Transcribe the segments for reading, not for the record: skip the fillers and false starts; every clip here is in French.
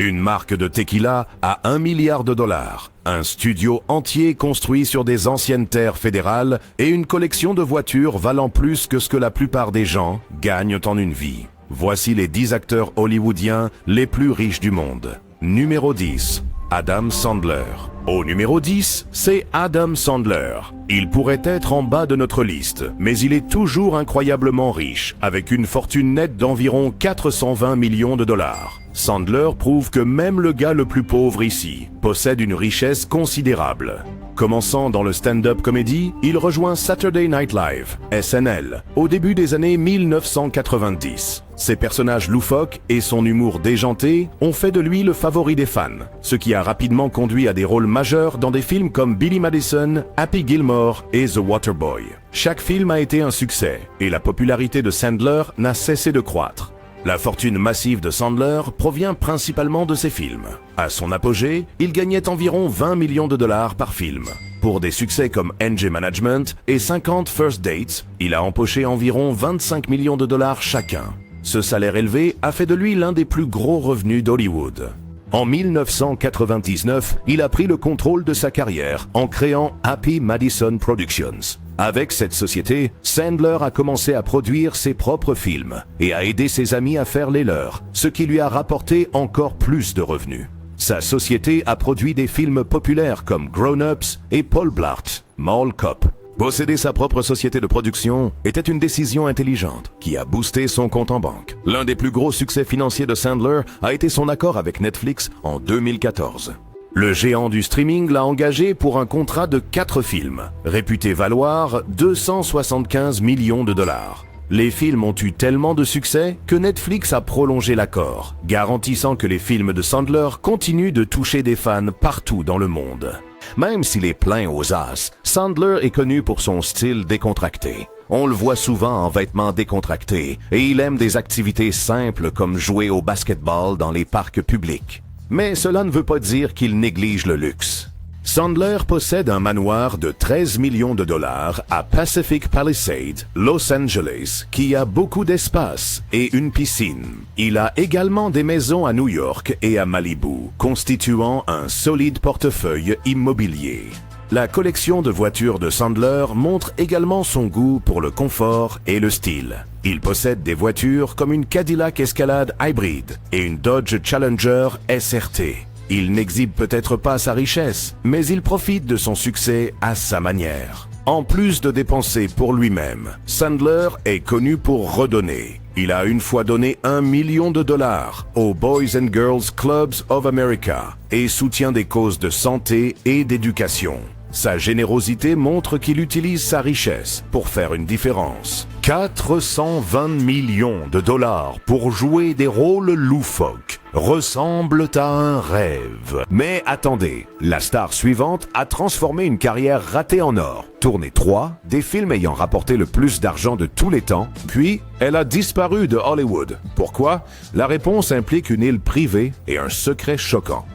Une marque de tequila à 1 milliard de dollars. Un studio entier construit sur des anciennes terres fédérales et une collection de voitures valant plus que ce que la plupart des gens gagnent en une vie. Voici les 10 acteurs hollywoodiens les plus riches du monde. Numéro 10. Adam Sandler. Au numéro 10, c'est Adam Sandler. Il pourrait être en bas de notre liste, mais il est toujours incroyablement riche, avec une fortune nette d'environ 420 millions de dollars. Sandler prouve que même le gars le plus pauvre ici possède une richesse considérable. Commençant dans le stand-up comedy, il rejoint Saturday Night Live, SNL, au début des années 1990. Ses personnages loufoques et son humour déjanté ont fait de lui le favori des fans, ce qui a rapidement conduit à des rôles majeurs dans des films comme Billy Madison, Happy Gilmore et The Waterboy. Chaque film a été un succès, et la popularité de Sandler n'a cessé de croître. La fortune massive de Sandler provient principalement de ses films. À son apogée, il gagnait environ 20 millions de dollars par film. Pour des succès comme Anger Management et 50 First Dates, il a empoché environ 25 millions de dollars chacun. Ce salaire élevé a fait de lui l'un des plus gros revenus d'Hollywood. En 1999, il a pris le contrôle de sa carrière en créant Happy Madison Productions. Avec cette société, Sandler a commencé à produire ses propres films et a aidé ses amis à faire les leurs, ce qui lui a rapporté encore plus de revenus. Sa société a produit des films populaires comme Grown Ups et Paul Blart, Mall Cop. Posséder sa propre société de production était une décision intelligente qui a boosté son compte en banque. L'un des plus gros succès financiers de Sandler a été son accord avec Netflix en 2014. Le géant du streaming l'a engagé pour un contrat de 4 films, réputé valoir 275 millions de dollars. Les films ont eu tellement de succès que Netflix a prolongé l'accord, garantissant que les films de Sandler continuent de toucher des fans partout dans le monde. Même s'il est plein aux as, Sandler est connu pour son style décontracté. On le voit souvent en vêtements décontractés et il aime des activités simples comme jouer au basketball dans les parcs publics. Mais cela ne veut pas dire qu'il néglige le luxe. Sandler possède un manoir de 13 millions de dollars à Pacific Palisades, Los Angeles, qui a beaucoup d'espace et une piscine. Il a également des maisons à New York et à Malibu, constituant un solide portefeuille immobilier. La collection de voitures de Sandler montre également son goût pour le confort et le style. Il possède des voitures comme une Cadillac Escalade hybride et une Dodge Challenger SRT. Il n'exhibe peut-être pas sa richesse, mais il profite de son succès à sa manière. En plus de dépenser pour lui-même, Sandler est connu pour redonner. Il a une fois donné 1 million de dollars aux Boys and Girls Clubs of America et soutient des causes de santé et d'éducation. Sa générosité montre qu'il utilise sa richesse pour faire une différence. 420 millions de dollars pour jouer des rôles loufoques ressemblent à un rêve. Mais attendez, la star suivante a transformé une carrière ratée en or, tourné 3 des films ayant rapporté le plus d'argent de tous les temps, puis elle a disparu de Hollywood. Pourquoi? La réponse implique une île privée et un secret choquant.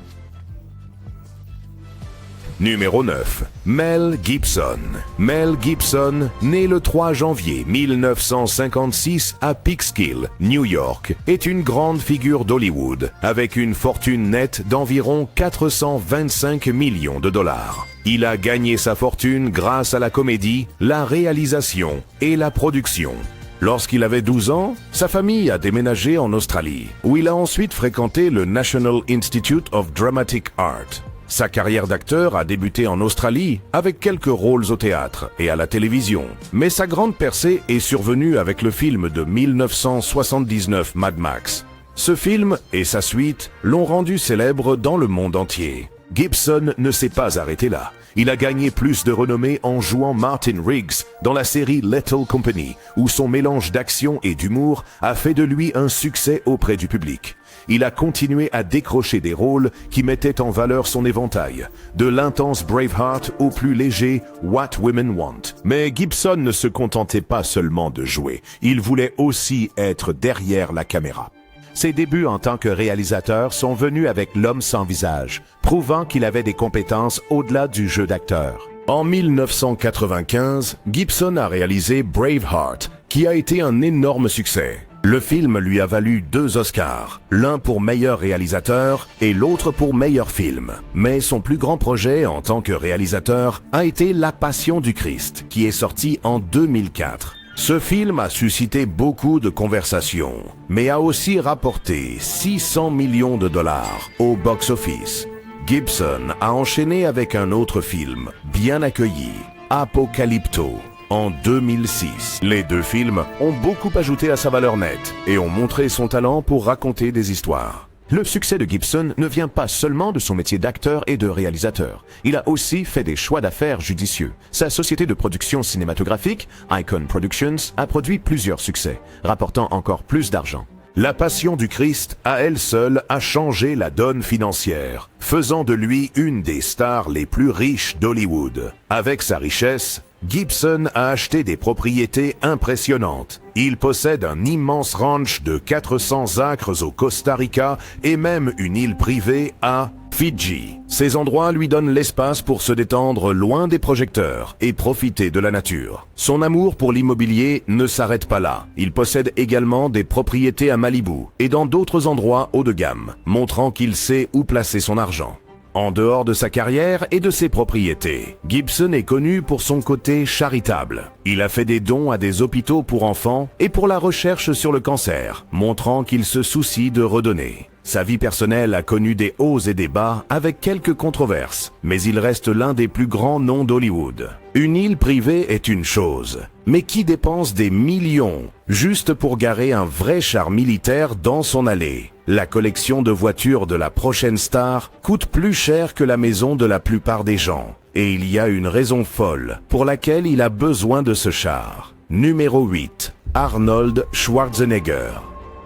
Numéro 9. Mel Gibson. Mel Gibson, né le 3 janvier 1956 à Peekskill, New York, est une grande figure d'Hollywood, avec une fortune nette d'environ 425 millions de dollars. Il a gagné sa fortune grâce à la comédie, la réalisation et la production. Lorsqu'il avait 12 ans, sa famille a déménagé en Australie, où il a ensuite fréquenté le National Institute of Dramatic Art. Sa carrière d'acteur a débuté en Australie avec quelques rôles au théâtre et à la télévision. Mais sa grande percée est survenue avec le film de 1979 Mad Max. Ce film et sa suite l'ont rendu célèbre dans le monde entier. Gibson ne s'est pas arrêté là. Il a gagné plus de renommée en jouant Martin Riggs dans la série Lethal Company, où son mélange d'action et d'humour a fait de lui un succès auprès du public. Il a continué à décrocher des rôles qui mettaient en valeur son éventail, de l'intense Braveheart au plus léger What Women Want. Mais Gibson ne se contentait pas seulement de jouer, il voulait aussi être derrière la caméra. Ses débuts en tant que réalisateur sont venus avec L'homme sans visage, prouvant qu'il avait des compétences au-delà du jeu d'acteur. En 1995, Gibson a réalisé Braveheart, qui a été un énorme succès. Le film lui a valu 2 Oscars, l'un pour meilleur réalisateur et l'autre pour meilleur film. Mais son plus grand projet en tant que réalisateur a été La Passion du Christ, qui est sorti en 2004. Ce film a suscité beaucoup de conversations, mais a aussi rapporté 600 millions de dollars au box-office. Gibson a enchaîné avec un autre film, bien accueilli, Apocalypto, en 2006. Les 2 films ont beaucoup ajouté à sa valeur nette et ont montré son talent pour raconter des histoires. Le succès de Gibson ne vient pas seulement de son métier d'acteur et de réalisateur. Il a aussi fait des choix d'affaires judicieux. Sa société de production cinématographique, Icon Productions, a produit plusieurs succès, rapportant encore plus d'argent. La Passion du Christ, à elle seule, a changé la donne financière, faisant de lui une des stars les plus riches d'Hollywood. Avec sa richesse, Gibson a acheté des propriétés impressionnantes. Il possède un immense ranch de 400 acres au Costa Rica et même une île privée à Fidji. Ces endroits lui donnent l'espace pour se détendre loin des projecteurs et profiter de la nature. Son amour pour l'immobilier ne s'arrête pas là. Il possède également des propriétés à Malibu et dans d'autres endroits haut de gamme, montrant qu'il sait où placer son argent. En dehors de sa carrière et de ses propriétés, Gibson est connu pour son côté charitable. Il a fait des dons à des hôpitaux pour enfants et pour la recherche sur le cancer, montrant qu'il se soucie de redonner. Sa vie personnelle a connu des hauts et des bas avec quelques controverses, mais il reste l'un des plus grands noms d'Hollywood. Une île privée est une chose, mais qui dépense des millions juste pour garer un vrai char militaire dans son allée? La collection de voitures de la prochaine star coûte plus cher que la maison de la plupart des gens. Et il y a une raison folle pour laquelle il a besoin de ce char. Numéro 8. Arnold Schwarzenegger.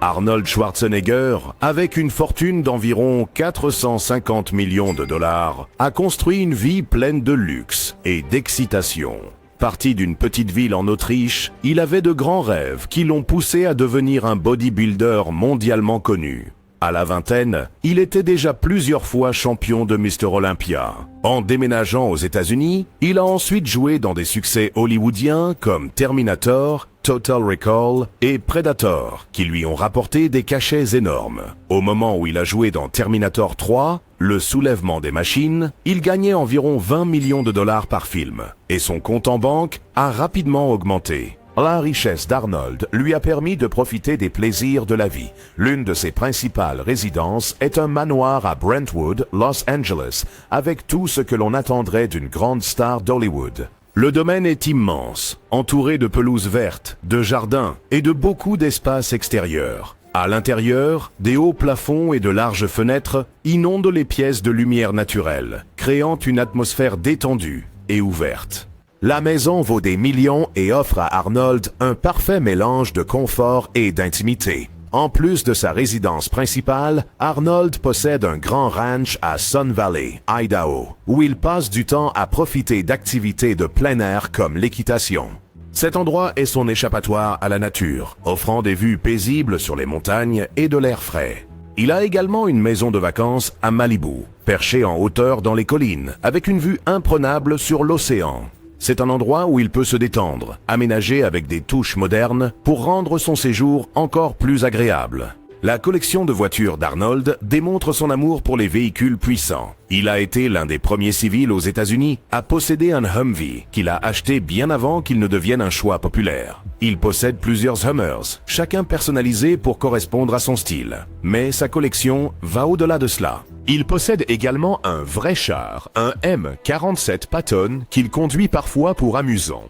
Arnold Schwarzenegger, avec une fortune d'environ 450 millions de dollars, a construit une vie pleine de luxe et d'excitation. Parti d'une petite ville en Autriche, il avait de grands rêves qui l'ont poussé à devenir un bodybuilder mondialement connu. À la vingtaine, il était déjà plusieurs fois champion de Mr. Olympia. En déménageant aux États-Unis, il a ensuite joué dans des succès hollywoodiens comme Terminator, Total Recall et Predator, qui lui ont rapporté des cachets énormes. Au moment où il a joué dans Terminator 3, le soulèvement des machines, il gagnait environ 20 millions de dollars par film, et son compte en banque a rapidement augmenté. La richesse d'Arnold lui a permis de profiter des plaisirs de la vie. L'une de ses principales résidences est un manoir à Brentwood, Los Angeles, avec tout ce que l'on attendrait d'une grande star d'Hollywood. Le domaine est immense, entouré de pelouses vertes, de jardins et de beaucoup d'espaces extérieurs. À l'intérieur, des hauts plafonds et de larges fenêtres inondent les pièces de lumière naturelle, créant une atmosphère détendue et ouverte. La maison vaut des millions et offre à Arnold un parfait mélange de confort et d'intimité. En plus de sa résidence principale, Arnold possède un grand ranch à Sun Valley, Idaho, où il passe du temps à profiter d'activités de plein air comme l'équitation. Cet endroit est son échappatoire à la nature, offrant des vues paisibles sur les montagnes et de l'air frais. Il a également une maison de vacances à Malibu, perchée en hauteur dans les collines, avec une vue imprenable sur l'océan. C'est un endroit où il peut se détendre, aménagé avec des touches modernes pour rendre son séjour encore plus agréable. La collection de voitures d'Arnold démontre son amour pour les véhicules puissants. Il a été l'un des premiers civils aux États-Unis à posséder un Humvee qu'il a acheté bien avant qu'il ne devienne un choix populaire. Il possède plusieurs Hummers, chacun personnalisé pour correspondre à son style. Mais sa collection va au-delà de cela. Il possède également un vrai char, un M47 Patton qu'il conduit parfois pour amusant.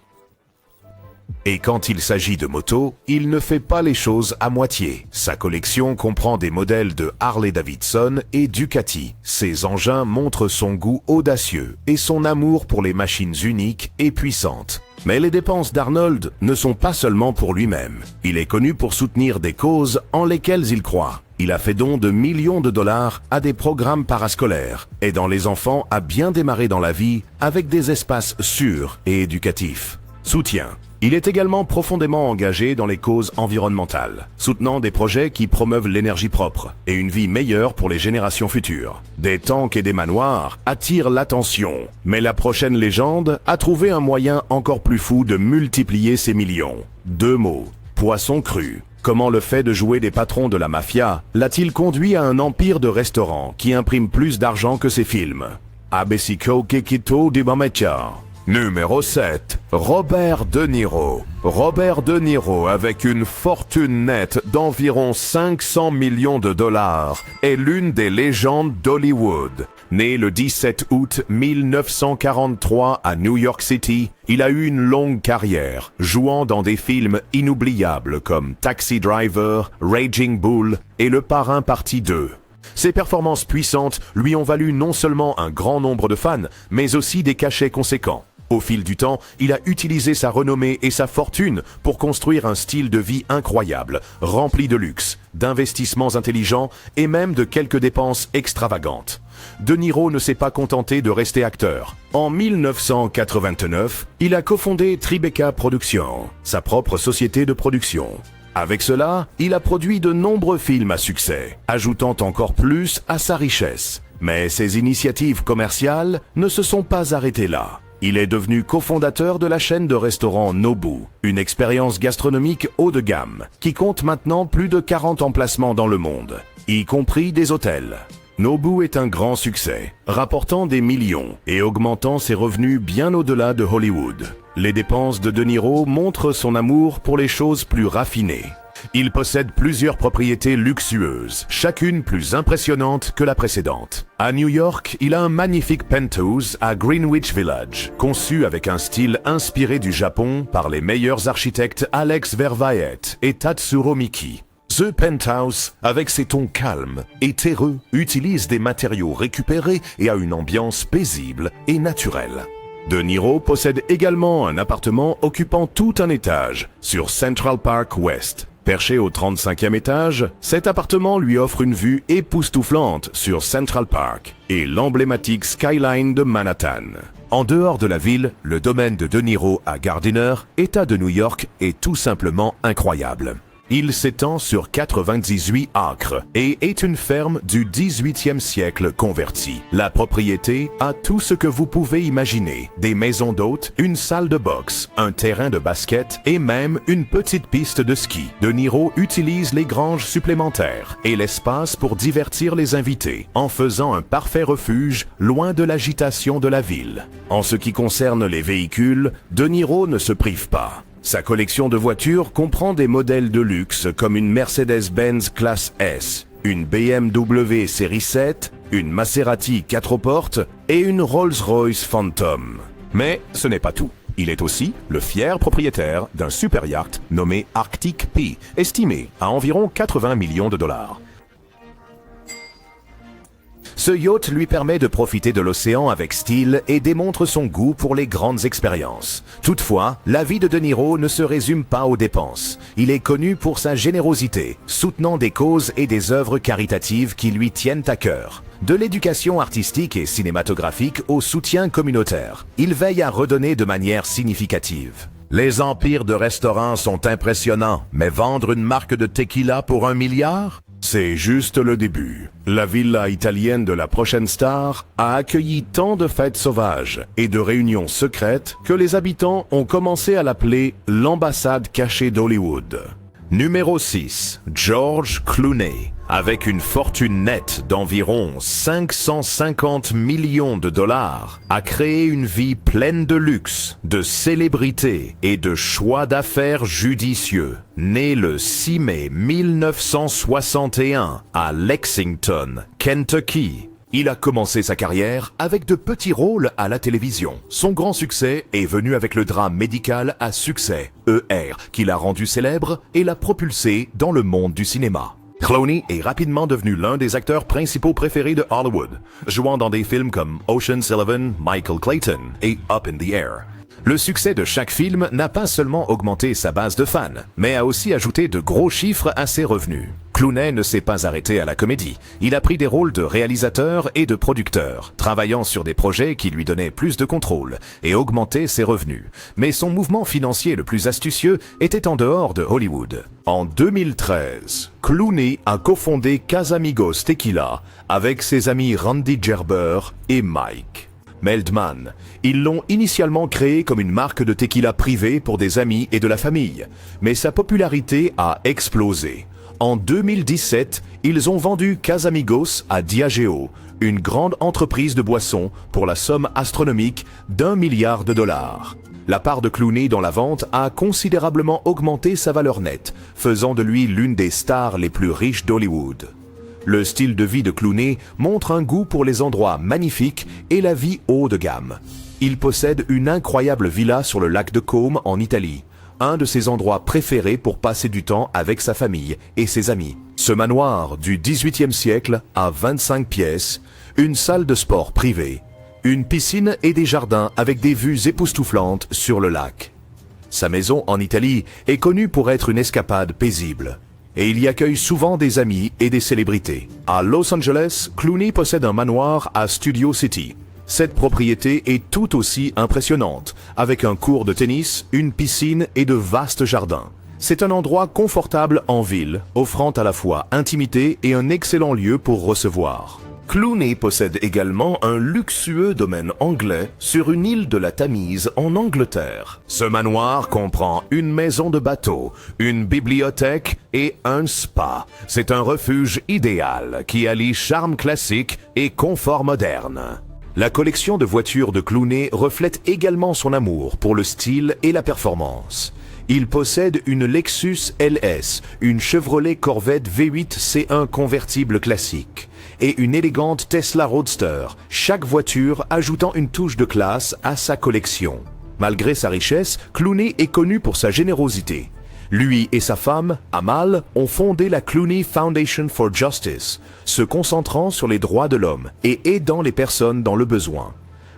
Et quand il s'agit de moto, il ne fait pas les choses à moitié. Sa collection comprend des modèles de Harley-Davidson et Ducati. Ces engins montrent son goût audacieux et son amour pour les machines uniques et puissantes. Mais les dépenses d'Arnold ne sont pas seulement pour lui-même. Il est connu pour soutenir des causes en lesquelles il croit. Il a fait don de millions de dollars à des programmes parascolaires, aidant les enfants à bien démarrer dans la vie avec des espaces sûrs et éducatifs. Soutien. Il est également profondément engagé dans les causes environnementales, soutenant des projets qui promeuvent l'énergie propre et une vie meilleure pour les générations futures. Des tanks et des manoirs attirent l'attention, mais la prochaine légende a trouvé un moyen encore plus fou de multiplier ses millions. 2 mots. Poisson cru. Comment le fait de jouer des patrons de la mafia l'a-t-il conduit à un empire de restaurants qui imprime plus d'argent que ses films? Abessico Kekito di Bamecha. Numéro 7. Robert De Niro. Robert De Niro, avec une fortune nette d'environ 500 millions de dollars, est l'une des légendes d'Hollywood. Né le 17 août 1943 à New York City, il a eu une longue carrière, jouant dans des films inoubliables comme Taxi Driver, Raging Bull et Le Parrain Partie 2. Ses performances puissantes lui ont valu non seulement un grand nombre de fans, mais aussi des cachets conséquents. Au fil du temps, il a utilisé sa renommée et sa fortune pour construire un style de vie incroyable, rempli de luxe, d'investissements intelligents et même de quelques dépenses extravagantes. De Niro ne s'est pas contenté de rester acteur. En 1989, il a cofondé Tribeca Productions, sa propre société de production. Avec cela, il a produit de nombreux films à succès, ajoutant encore plus à sa richesse. Mais ses initiatives commerciales ne se sont pas arrêtées là. Il est devenu cofondateur de la chaîne de restaurants Nobu, une expérience gastronomique haut de gamme, qui compte maintenant plus de 40 emplacements dans le monde, y compris des hôtels. Nobu est un grand succès, rapportant des millions et augmentant ses revenus bien au-delà de Hollywood. Les dépenses de De Niro montrent son amour pour les choses plus raffinées. Il possède plusieurs propriétés luxueuses, chacune plus impressionnante que la précédente. À New York, il a un magnifique penthouse à Greenwich Village, conçu avec un style inspiré du Japon par les meilleurs architectes Alex Vervaet et Tatsuro Miki. The Penthouse, avec ses tons calmes et terreux, utilise des matériaux récupérés et a une ambiance paisible et naturelle. De Niro possède également un appartement occupant tout un étage sur Central Park West. Perché au 35e étage, cet appartement lui offre une vue époustouflante sur Central Park et l'emblématique skyline de Manhattan. En dehors de la ville, le domaine de Niro à Gardiner, État de New York, est tout simplement incroyable. Il s'étend sur 98 acres et est une ferme du 18e siècle convertie. La propriété a tout ce que vous pouvez imaginer. Des maisons d'hôtes, une salle de boxe, un terrain de basket et même une petite piste de ski. De Niro utilise les granges supplémentaires et l'espace pour divertir les invités, en faisant un parfait refuge loin de l'agitation de la ville. En ce qui concerne les véhicules, De Niro ne se prive pas. Sa collection de voitures comprend des modèles de luxe comme une Mercedes-Benz classe S, une BMW série 7, une Maserati 4 portes et une Rolls-Royce Phantom. Mais ce n'est pas tout. Il est aussi le fier propriétaire d'un super yacht nommé Arctic P, estimé à environ 80 millions de dollars. Ce yacht lui permet de profiter de l'océan avec style et démontre son goût pour les grandes expériences. Toutefois, la vie de Niro ne se résume pas aux dépenses. Il est connu pour sa générosité, soutenant des causes et des œuvres caritatives qui lui tiennent à cœur. De l'éducation artistique et cinématographique au soutien communautaire, il veille à redonner de manière significative. Les empires de restaurants sont impressionnants, mais vendre une marque de tequila pour 1 milliard? C'est juste le début. La villa italienne de la prochaine star a accueilli tant de fêtes sauvages et de réunions secrètes que les habitants ont commencé à l'appeler l'ambassade cachée d'Hollywood. Numéro 6. George Clooney. Avec une fortune nette d'environ 550 millions de dollars, a créé une vie pleine de luxe, de célébrité et de choix d'affaires judicieux. Né le 6 mai 1961 à Lexington, Kentucky, il a commencé sa carrière avec de petits rôles à la télévision. Son grand succès est venu avec le drame médical à succès, ER, qui l'a rendu célèbre et l'a propulsé dans le monde du cinéma. Clooney est rapidement devenu l'un des acteurs principaux préférés de Hollywood, jouant dans des films comme Ocean's 11, Michael Clayton et Up in the Air. Le succès de chaque film n'a pas seulement augmenté sa base de fans, mais a aussi ajouté de gros chiffres à ses revenus. Clooney ne s'est pas arrêté à la comédie. Il a pris des rôles de réalisateur et de producteur, travaillant sur des projets qui lui donnaient plus de contrôle et augmentaient ses revenus. Mais son mouvement financier le plus astucieux était en dehors de Hollywood. En 2013, Clooney a cofondé Casamigos Tequila avec ses amis Randy Gerber et Mike. Meldman. Ils l'ont initialement créé comme une marque de tequila privée pour des amis et de la famille, mais sa popularité a explosé. En 2017, ils ont vendu Casamigos à Diageo, une grande entreprise de boissons, pour la somme astronomique d'1 milliard de dollars. La part de Clooney dans la vente a considérablement augmenté sa valeur nette, faisant de lui l'une des stars les plus riches d'Hollywood. Le style de vie de Clooney montre un goût pour les endroits magnifiques et la vie haut de gamme. Il possède une incroyable villa sur le lac de Como en Italie, un de ses endroits préférés pour passer du temps avec sa famille et ses amis. Ce manoir du XVIIIe siècle a 25 pièces, une salle de sport privée, une piscine et des jardins avec des vues époustouflantes sur le lac. Sa maison en Italie est connue pour être une escapade paisible, et il y accueille souvent des amis et des célébrités. À Los Angeles, Clooney possède un manoir à Studio City. Cette propriété est tout aussi impressionnante, avec un court de tennis, une piscine et de vastes jardins. C'est un endroit confortable en ville, offrant à la fois intimité et un excellent lieu pour recevoir. Clooney possède également un luxueux domaine anglais sur une île de la Tamise en Angleterre. Ce manoir comprend une maison de bateau, une bibliothèque et un spa. C'est un refuge idéal qui allie charme classique et confort moderne. La collection de voitures de Clooney reflète également son amour pour le style et la performance. Il possède une Lexus LS, une Chevrolet Corvette V8 C1 convertible classique et une élégante Tesla Roadster, chaque voiture ajoutant une touche de classe à sa collection. Malgré sa richesse, Clooney est connu pour sa générosité. Lui et sa femme, Amal, ont fondé la Clooney Foundation for Justice, se concentrant sur les droits de l'homme et aidant les personnes dans le besoin.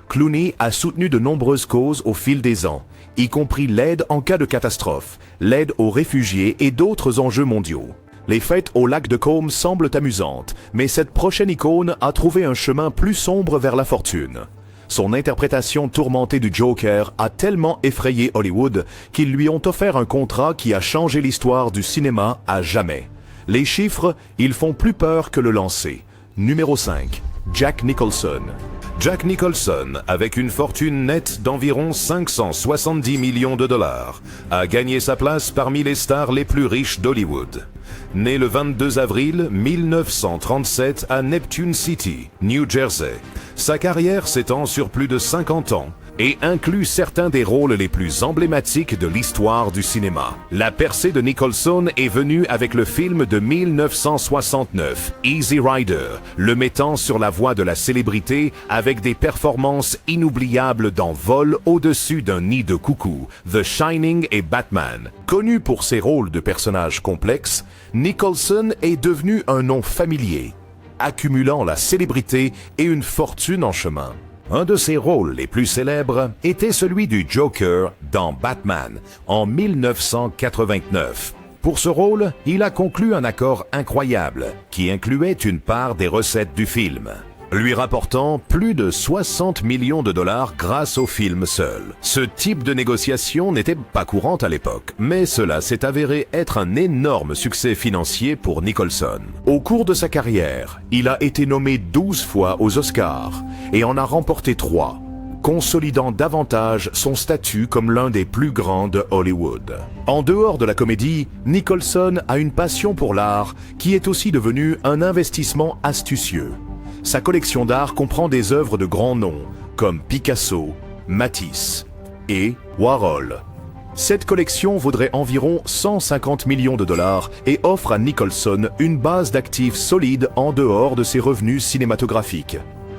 Clooney a soutenu de nombreuses causes au fil des ans, y compris l'aide en cas de catastrophe, l'aide aux réfugiés et d'autres enjeux mondiaux. Les fêtes au lac de Como semblent amusantes, mais cette prochaine icône a trouvé un chemin plus sombre vers la fortune. Son interprétation tourmentée du Joker a tellement effrayé Hollywood qu'ils lui ont offert un contrat qui a changé l'histoire du cinéma à jamais. Les chiffres, ils font plus peur que le lancer. Numéro 5. Jack Nicholson. Jack Nicholson, avec une fortune nette d'environ 570 millions de dollars, a gagné sa place parmi les stars les plus riches d'Hollywood. Né le 22 avril 1937 à Neptune City, New Jersey, sa carrière s'étend sur plus de 50 ans et inclut certains des rôles les plus emblématiques de l'histoire du cinéma. La percée de Nicholson est venue avec le film de 1969, Easy Rider, le mettant sur la voie de la célébrité avec des performances inoubliables dans Vol au-dessus d'un nid de coucou, The Shining et Batman. Connu pour ses rôles de personnages complexes, Nicholson est devenu un nom familier, accumulant la célébrité et une fortune en chemin. Un de ses rôles les plus célèbres était celui du Joker dans Batman en 1989. Pour ce rôle, il a conclu un accord incroyable qui incluait une part des recettes du film, lui rapportant plus de 60 millions de dollars grâce au film seul. Ce type de négociation n'était pas courante à l'époque, mais cela s'est avéré être un énorme succès financier pour Nicholson. Au cours de sa carrière, il a été nommé 12 fois aux Oscars et en a remporté 3, consolidant davantage son statut comme l'un des plus grands de Hollywood. En dehors de la comédie, Nicholson a une passion pour l'art qui est aussi devenu un investissement astucieux. Sa collection d'art comprend des œuvres de grands noms, comme Picasso, Matisse et Warhol. Cette collection vaudrait environ 150 millions de dollars et offre à Nicholson une base d'actifs solide en dehors de ses revenus cinématographiques.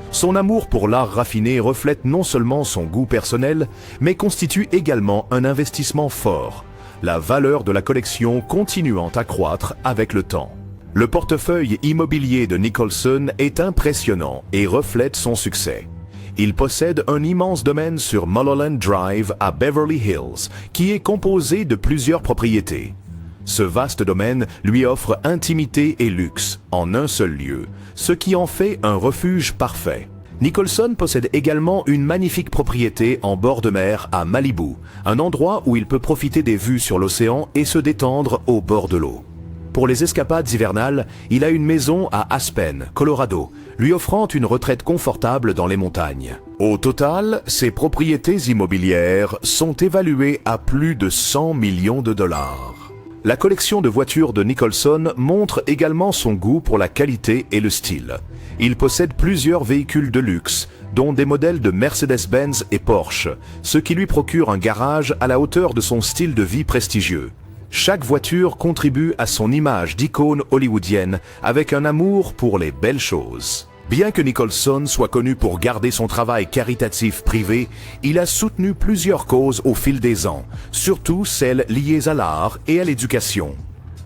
Son amour pour l'art raffiné reflète non seulement son goût personnel, mais constitue également un investissement fort, la valeur de la collection continuant à croître avec le temps. Le portefeuille immobilier de Nicholson est impressionnant et reflète son succès. Il possède un immense domaine sur Mulholland Drive à Beverly Hills, qui est composé de plusieurs propriétés. Ce vaste domaine lui offre intimité et luxe en un seul lieu, ce qui en fait un refuge parfait. Nicholson possède également une magnifique propriété en bord de mer à Malibu, un endroit où il peut profiter des vues sur l'océan et se détendre au bord de l'eau. Pour les escapades hivernales, il a une maison à Aspen, Colorado, lui offrant une retraite confortable dans les montagnes. Au total, ses propriétés immobilières sont évaluées à plus de 100 millions de dollars. La collection de voitures de Nicholson montre également son goût pour la qualité et le style. Il possède plusieurs véhicules de luxe, dont des modèles de Mercedes-Benz et Porsche, ce qui lui procure un garage à la hauteur de son style de vie prestigieux. Chaque voiture contribue à son image d'icône hollywoodienne avec un amour pour les belles choses. Bien que Nicholson soit connu pour garder son travail caritatif privé, il a soutenu plusieurs causes au fil des ans, surtout celles liées à l'art et à l'éducation.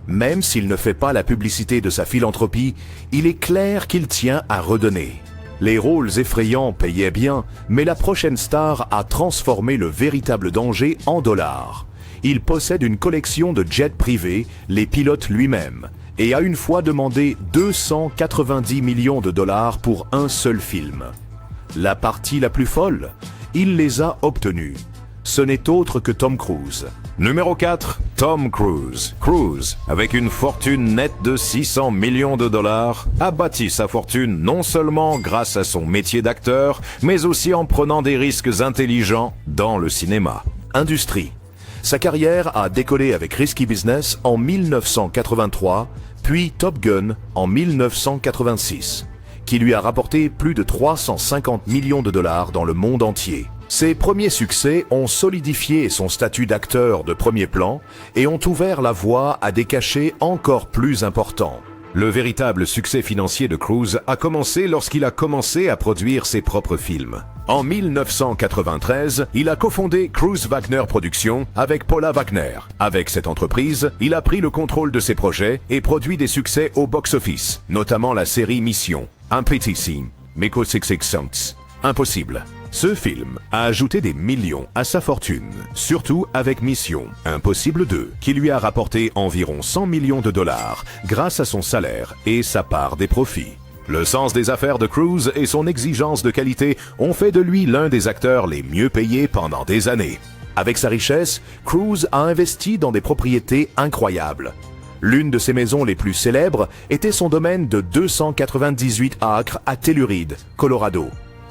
Même s'il ne fait pas la publicité de sa philanthropie, il est clair qu'il tient à redonner. Les rôles effrayants payaient bien, mais la prochaine star a transformé le véritable danger en dollars. Il possède une collection de jets privés, les pilote lui-même, et a une fois demandé 290 millions de dollars pour un seul film. La partie la plus folle, il les a obtenus. Ce n'est autre que Tom Cruise. Numéro 4, Tom Cruise. Cruise, avec une fortune nette de 600 millions de dollars, a bâti sa fortune non seulement grâce à son métier d'acteur, mais aussi en prenant des risques intelligents dans le cinéma. Industrie. Sa carrière a décollé avec Risky Business en 1983, puis Top Gun en 1986, qui lui a rapporté plus de 350 millions de dollars dans le monde entier. Ses premiers succès ont solidifié son statut d'acteur de premier plan et ont ouvert la voie à des cachets encore plus importants. Le véritable succès financier de Cruise a commencé lorsqu'il a commencé à produire ses propres films. En 1993, il a cofondé Cruise Wagner Productions avec Paula Wagner. Avec cette entreprise, il a pris le contrôle de ses projets et produit des succès au box-office, notamment la série Mission, Impétissime, Meko 666, Impossible. Ce film a ajouté des millions à sa fortune, surtout avec Mission, Impossible 2, qui lui a rapporté environ 100 millions de dollars grâce à son salaire et sa part des profits. Le sens des affaires de Cruise et son exigence de qualité ont fait de lui l'un des acteurs les mieux payés pendant des années. Avec sa richesse, Cruise a investi dans des propriétés incroyables. L'une de ses maisons les plus célèbres était son domaine de 298 acres à Telluride, Colorado.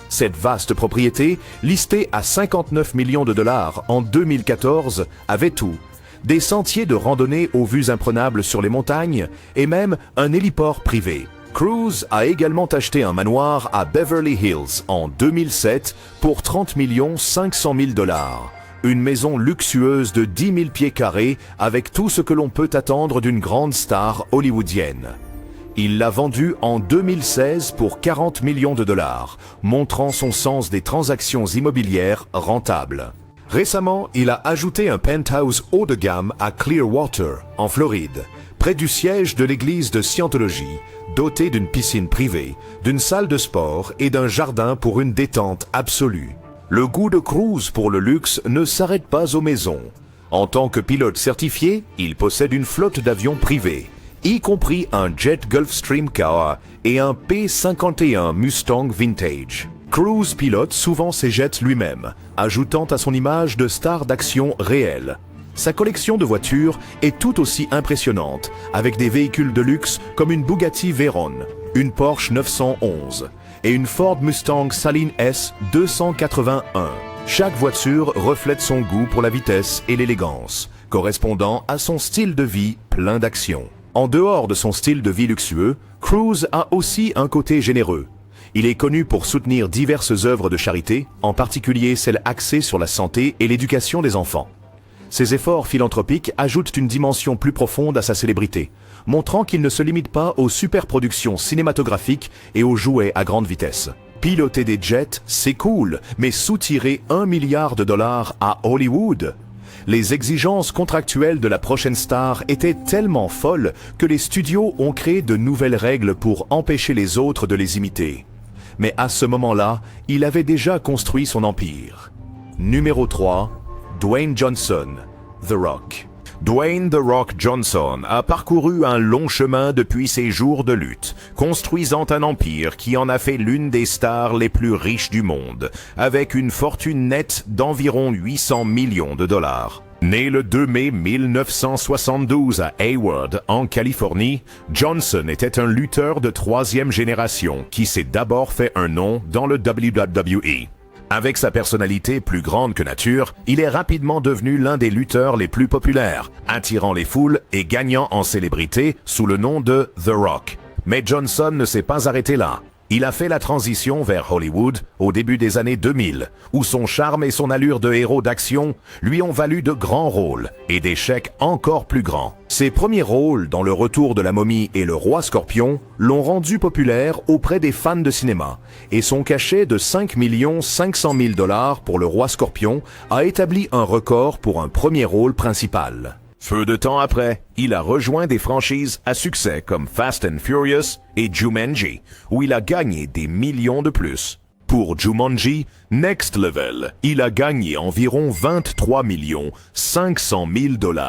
Cette vaste propriété, listée à 59 millions de dollars en 2014, avait tout. Des sentiers de randonnée aux vues imprenables sur les montagnes et même un héliport privé. Cruise a également acheté un manoir à Beverly Hills en 2007 pour 30 500 000 dollars. Une maison luxueuse de 10 000 pieds carrés avec tout ce que l'on peut attendre d'une grande star hollywoodienne. Il l'a vendu en 2016 pour 40 millions de dollars, montrant son sens des transactions immobilières rentables. Récemment, il a ajouté un penthouse haut de gamme à Clearwater, en Floride, près du siège de l'église de Scientologie, doté d'une piscine privée, d'une salle de sport et d'un jardin pour une détente absolue. Le goût de Cruise pour le luxe ne s'arrête pas aux maisons. En tant que pilote certifié, il possède une flotte d'avions privés, y compris un jet Gulfstream Ka et un P-51 Mustang Vintage. Cruise pilote souvent ses jets lui-même, ajoutant à son image de star d'action réelle. Sa collection de voitures est tout aussi impressionnante, avec des véhicules de luxe comme une Bugatti Veyron, une Porsche 911 et une Ford Mustang Saleen S 281. Chaque voiture reflète son goût pour la vitesse et l'élégance, correspondant à son style de vie plein d'action. En dehors de son style de vie luxueux, Cruise a aussi un côté généreux. Il est connu pour soutenir diverses œuvres de charité, en particulier celles axées sur la santé et l'éducation des enfants. Ses efforts philanthropiques ajoutent une dimension plus profonde à sa célébrité, montrant qu'il ne se limite pas aux superproductions cinématographiques et aux jouets à grande vitesse. Piloter des jets, c'est cool, mais soutirer 1 milliard de dollars à Hollywood? Les exigences contractuelles de la prochaine star étaient tellement folles que les studios ont créé de nouvelles règles pour empêcher les autres de les imiter. Mais à ce moment-là, il avait déjà construit son empire. Numéro 3, Dwayne Johnson, The Rock. Dwayne The Rock Johnson a parcouru un long chemin depuis ses jours de lutte, construisant un empire qui en a fait l'une des stars les plus riches du monde, avec une fortune nette d'environ 800 millions de dollars. Né le 2 mai 1972 à Hayward, en Californie, Johnson était un lutteur de troisième génération qui s'est d'abord fait un nom dans le WWE. Avec sa personnalité plus grande que nature, il est rapidement devenu l'un des lutteurs les plus populaires, attirant les foules et gagnant en célébrité sous le nom de The Rock. Mais Johnson ne s'est pas arrêté là. Il a fait la transition vers Hollywood au début des années 2000, où son charme et son allure de héros d'action lui ont valu de grands rôles et des chèques encore plus grands. Ses premiers rôles dans Le Retour de la momie et Le Roi Scorpion l'ont rendu populaire auprès des fans de cinéma, et son cachet de 5 500 000 $ pour Le Roi Scorpion a établi un record pour un premier rôle principal. Peu de temps après, il a rejoint des franchises à succès comme Fast and Furious et Jumanji, où il a gagné des millions de plus. Pour Jumanji, Next Level, il a gagné environ 23 500 000 $.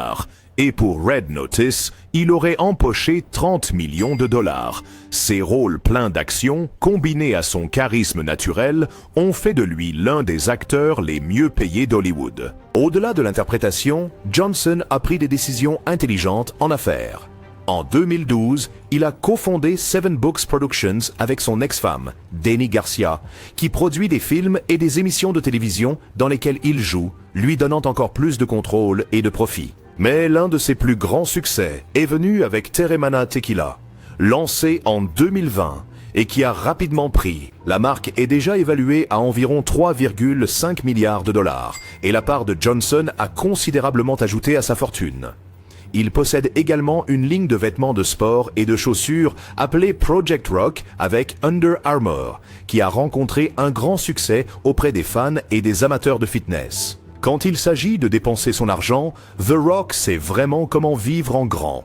Et pour Red Notice, il aurait empoché 30 millions de $. Ses rôles pleins d'action, combinés à son charisme naturel, ont fait de lui l'un des acteurs les mieux payés d'Hollywood. Au-delà de l'interprétation, Johnson a pris des décisions intelligentes en affaires. En 2012, il a cofondé Seven Books Productions avec son ex-femme, Dany Garcia, qui produit des films et des émissions de télévision dans lesquelles il joue, lui donnant encore plus de contrôle et de profit. Mais l'un de ses plus grands succès est venu avec Teremana Tequila, lancé en 2020 et qui a rapidement pris. La marque est déjà évaluée à environ 3,5 milliards de $, et la part de Johnson a considérablement ajouté à sa fortune. Il possède également une ligne de vêtements de sport et de chaussures appelée Project Rock avec Under Armour, qui a rencontré un grand succès auprès des fans et des amateurs de fitness. Quand il s'agit de dépenser son argent, The Rock sait vraiment comment vivre en grand.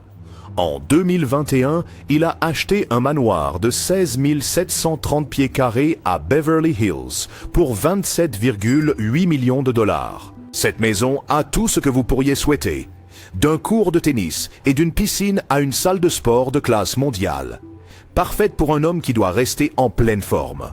En 2021, il a acheté un manoir de 16 730 pieds carrés à Beverly Hills pour 27,8 millions de $. Cette maison a tout ce que vous pourriez souhaiter. D'un court de tennis et d'une piscine à une salle de sport de classe mondiale. Parfaite pour un homme qui doit rester en pleine forme.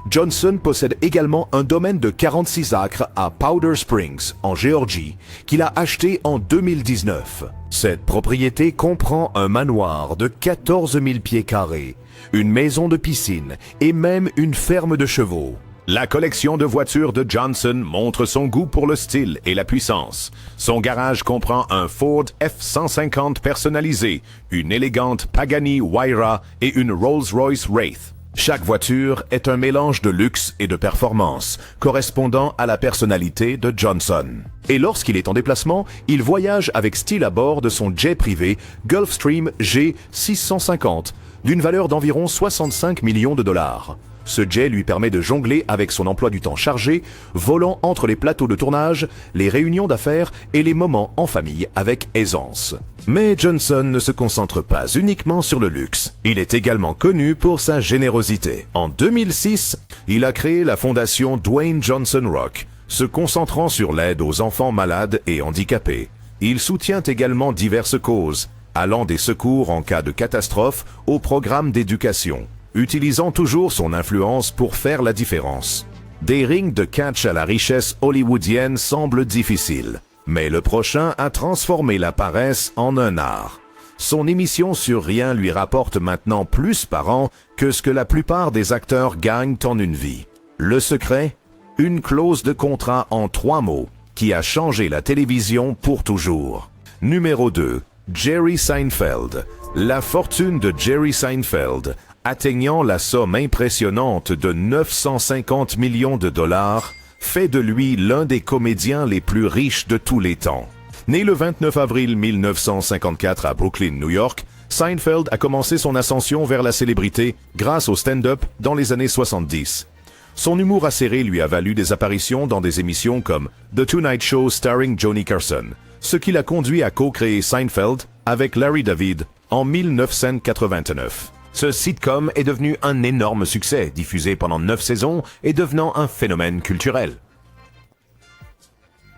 Johnson possède également un domaine de 46 acres à Powder Springs, en Géorgie, qu'il a acheté en 2019. Cette propriété comprend un manoir de 14 000 pieds carrés, une maison de piscine et même une ferme de chevaux. La collection de voitures de Johnson montre son goût pour le style et la puissance. Son garage comprend un Ford F-150 personnalisé, une élégante Pagani Huayra et une Rolls-Royce Wraith. Chaque voiture est un mélange de luxe et de performance, correspondant à la personnalité de Johnson. Et lorsqu'il est en déplacement, il voyage avec style à bord de son jet privé Gulfstream G650, d'une valeur d'environ 65 millions de $. Ce jet lui permet de jongler avec son emploi du temps chargé, volant entre les plateaux de tournage, les réunions d'affaires et les moments en famille avec aisance. Mais Johnson ne se concentre pas uniquement sur le luxe. Il est également connu pour sa générosité. En 2006, il a créé la fondation Dwayne Johnson Rock, se concentrant sur l'aide aux enfants malades et handicapés. Il soutient également diverses causes, allant des secours en cas de catastrophe au programme d'éducation, utilisant toujours son influence pour faire la différence. Des rings de catch à la richesse hollywoodienne semblent difficiles, mais le prochain a transformé la paresse en un art. Son émission sur Rien lui rapporte maintenant plus par an que ce que la plupart des acteurs gagnent en une vie. Le secret? Une clause de contrat en 3 mots qui a changé la télévision pour toujours. Numéro 2. Jerry Seinfeld. La fortune de Jerry Seinfeld, atteignant la somme impressionnante de 950 millions de $, fait de lui l'un des comédiens les plus riches de tous les temps. Né le 29 avril 1954 à Brooklyn, New York, Seinfeld a commencé son ascension vers la célébrité grâce au stand-up dans les années 70. Son humour acéré lui a valu des apparitions dans des émissions comme The Tonight Show starring Johnny Carson, ce qui l'a conduit à co-créer Seinfeld avec Larry David en 1989. Ce sitcom est devenu un énorme succès, diffusé pendant 9 saisons et devenant un phénomène culturel.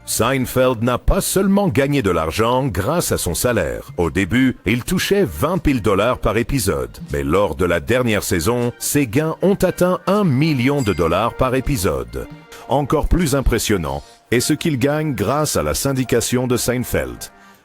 Seinfeld n'a pas seulement gagné de l'argent grâce à son salaire. Au début, il touchait 20 000 $ par épisode. Mais lors de la dernière saison, ses gains ont atteint $1 million par épisode. Encore plus impressionnant, est ce qu'il gagne grâce à la syndication de Seinfeld.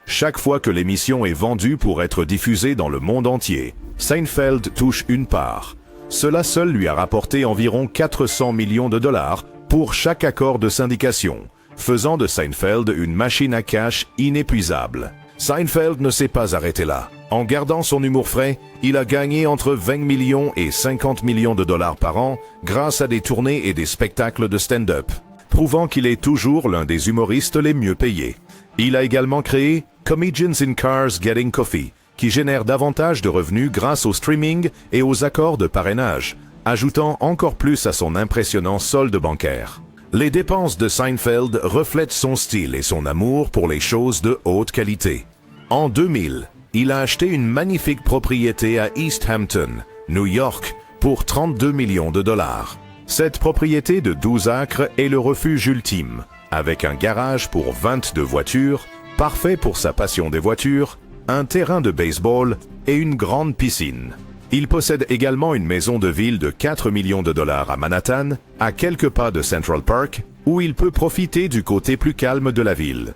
Chaque fois que l'émission est vendue pour être diffusée dans le monde entier, Seinfeld touche une part. Cela seul lui a rapporté environ 400 millions de dollars pour chaque accord de syndication, faisant de Seinfeld une machine à cash inépuisable. Seinfeld ne s'est pas arrêté là. En gardant son humour frais, il a gagné entre 20 millions et 50 millions de dollars par an grâce à des tournées et des spectacles de stand-up, prouvant qu'il est toujours l'un des humoristes les mieux payés. Il a également créé Comedians in Cars Getting Coffee, qui génère davantage de revenus grâce au streaming et aux accords de parrainage, ajoutant encore plus à son impressionnant solde bancaire. Les dépenses de Seinfeld reflètent son style et son amour pour les choses de haute qualité. En 2000, il a acheté une magnifique propriété à East Hampton, New York, pour 32 millions de dollars. Cette propriété de 12 acres est le refuge ultime, avec un garage pour 22 voitures, parfait pour sa passion des voitures, un terrain de baseball et une grande piscine. Il possède également une maison de ville de 4 millions de dollars à Manhattan, à quelques pas de Central Park, où il peut profiter du côté plus calme de la ville.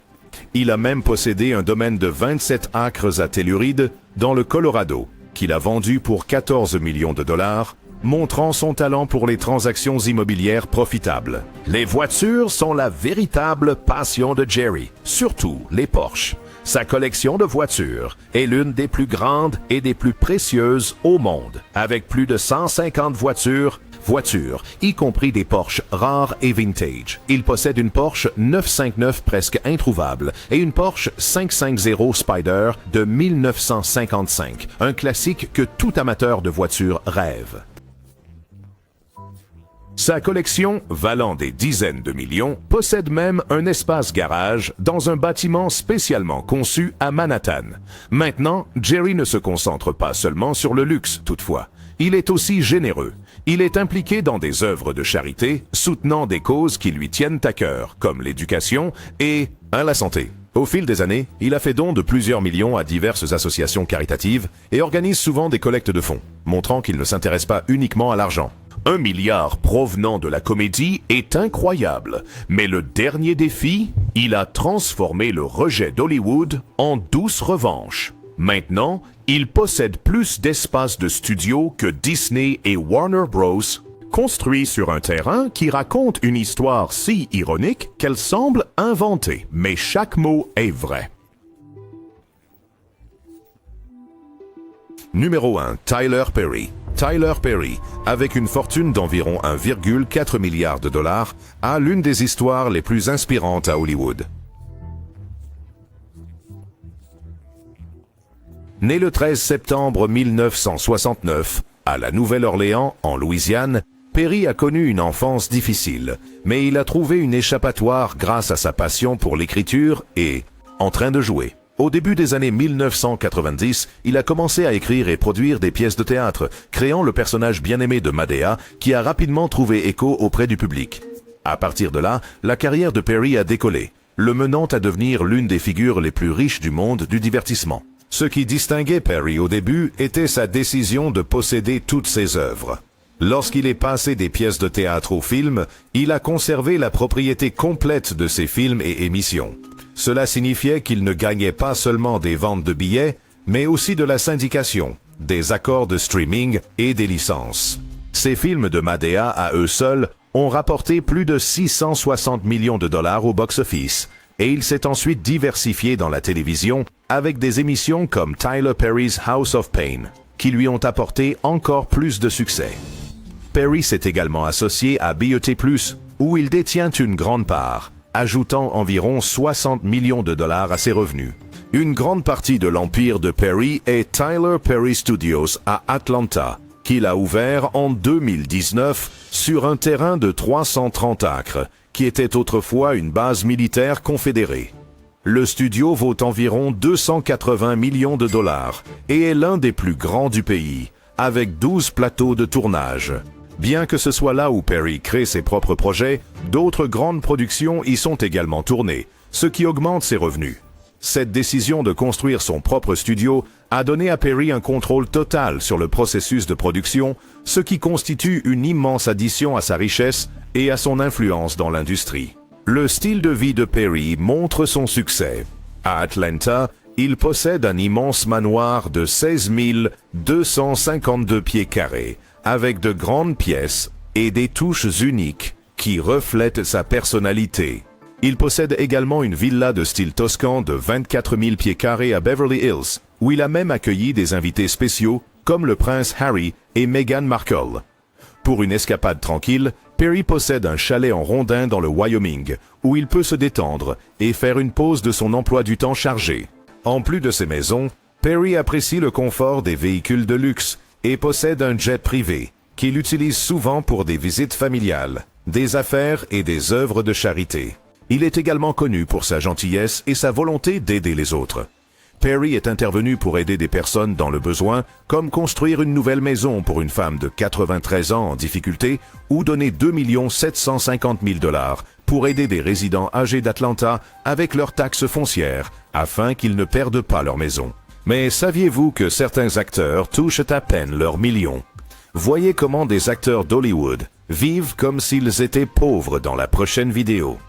Il a même possédé un domaine de 27 acres à Telluride, dans le Colorado, qu'il a vendu pour 14 millions de dollars, montrant son talent pour les transactions immobilières profitables. Les voitures sont la véritable passion de Jerry, surtout les Porsche. Sa collection de voitures est l'une des plus grandes et des plus précieuses au monde, avec plus de 150 voitures, y compris des Porsche rares et vintage. Il possède une Porsche 959 presque introuvable et une Porsche 550 Spider de 1955, un classique que tout amateur de voitures rêve. Sa collection, valant des dizaines de millions, possède même un espace garage dans un bâtiment spécialement conçu à Manhattan. Maintenant, Jerry ne se concentre pas seulement sur le luxe, toutefois. Il est aussi généreux. Il est impliqué dans des œuvres de charité, soutenant des causes qui lui tiennent à cœur, comme l'éducation et la santé. Au fil des années, il a fait don de plusieurs millions à diverses associations caritatives et organise souvent des collectes de fonds, montrant qu'il ne s'intéresse pas uniquement à l'argent. 1 milliard provenant de la comédie est incroyable, mais le dernier défi, il a transformé le rejet d'Hollywood en douce revanche. Maintenant, il possède plus d'espace de studio que Disney et Warner Bros., construit sur un terrain qui raconte une histoire si ironique qu'elle semble inventée, mais chaque mot est vrai. Numéro 1, Tyler Perry. Tyler Perry, avec une fortune d'environ 1,4 milliard de dollars, a l'une des histoires les plus inspirantes à Hollywood. Né le 13 septembre 1969, à la Nouvelle-Orléans, en Louisiane, Perry a connu une enfance difficile, mais il a trouvé une échappatoire grâce à sa passion pour l'écriture et en train de jouer. Au début des années 1990, il a commencé à écrire et produire des pièces de théâtre, créant le personnage bien-aimé de Madea qui a rapidement trouvé écho auprès du public. À partir de là, la carrière de Perry a décollé, le menant à devenir l'une des figures les plus riches du monde du divertissement. Ce qui distinguait Perry au début était sa décision de posséder toutes ses œuvres. Lorsqu'il est passé des pièces de théâtre au film, il a conservé la propriété complète de ses films et émissions. Cela signifiait qu'il ne gagnait pas seulement des ventes de billets, mais aussi de la syndication, des accords de streaming et des licences. Ces films de Madea, à eux seuls, ont rapporté plus de 660 millions de dollars au box-office, et il s'est ensuite diversifié dans la télévision avec des émissions comme Tyler Perry's House of Pain, qui lui ont apporté encore plus de succès. Perry s'est également associé à BET+, où il détient une grande part, ajoutant environ 60 millions de dollars à ses revenus. Une grande partie de l'empire de Perry est Tyler Perry Studios à Atlanta, qu'il a ouvert en 2019 sur un terrain de 330 acres, qui était autrefois une base militaire confédérée. Le studio vaut environ 280 millions de dollars et est l'un des plus grands du pays, avec 12 plateaux de tournage. Bien que ce soit là où Perry crée ses propres projets, d'autres grandes productions y sont également tournées, ce qui augmente ses revenus. Cette décision de construire son propre studio a donné à Perry un contrôle total sur le processus de production, ce qui constitue une immense addition à sa richesse et à son influence dans l'industrie. Le style de vie de Perry montre son succès. À Atlanta, il possède un immense manoir de 16 252 pieds carrés, avec de grandes pièces et des touches uniques qui reflètent sa personnalité. Il possède également une villa de style toscan de 24 000 pieds carrés à Beverly Hills, où il a même accueilli des invités spéciaux comme le prince Harry et Meghan Markle. Pour une escapade tranquille, Perry possède un chalet en rondin dans le Wyoming, où il peut se détendre et faire une pause de son emploi du temps chargé. En plus de ces maisons, Perry apprécie le confort des véhicules de luxe et possède un jet privé, qu'il utilise souvent pour des visites familiales, des affaires et des œuvres de charité. Il est également connu pour sa gentillesse et sa volonté d'aider les autres. Perry est intervenu pour aider des personnes dans le besoin, comme construire une nouvelle maison pour une femme de 93 ans en difficulté ou donner 2 750 000 $ pour aider des résidents âgés d'Atlanta avec leurs taxes foncières afin qu'ils ne perdent pas leur maison. Mais saviez-vous que certains acteurs touchent à peine leurs millions? Voyez comment des acteurs d'Hollywood vivent comme s'ils étaient pauvres dans la prochaine vidéo.